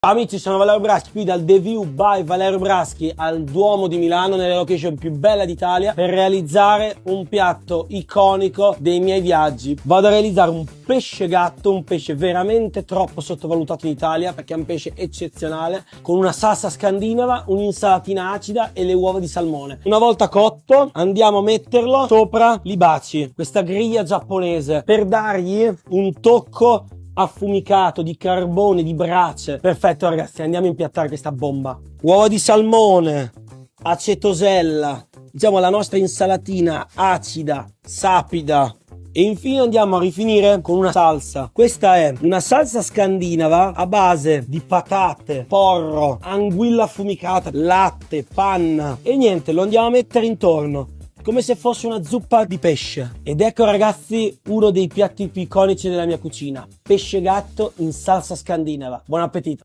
Ciao amici, sono Valerio Braschi qui dal The View by Valerio Braschi al Duomo di Milano, nella location più bella d'Italia, per realizzare un piatto iconico dei miei viaggi. Vado a realizzare un pesce gatto, un pesce veramente troppo sottovalutato in Italia perché è un pesce eccezionale, con una salsa scandinava, un'insalatina acida e le uova di salmone. Una volta cotto andiamo a metterlo sopra l'ibachi, questa griglia giapponese, per dargli un tocco affumicato di carbone, di brace. Perfetto ragazzi, andiamo a impiattare questa bomba. Uova di salmone, acetosella, diciamo la nostra insalatina acida, sapida. E infine andiamo a rifinire con una salsa. Questa è una salsa scandinava a base di patate, porro, anguilla affumicata, latte, panna e niente, lo andiamo a mettere intorno come se fosse una zuppa di pesce. Ed ecco ragazzi uno dei piatti più iconici della mia cucina: pesce gatto in salsa scandinava. Buon appetito!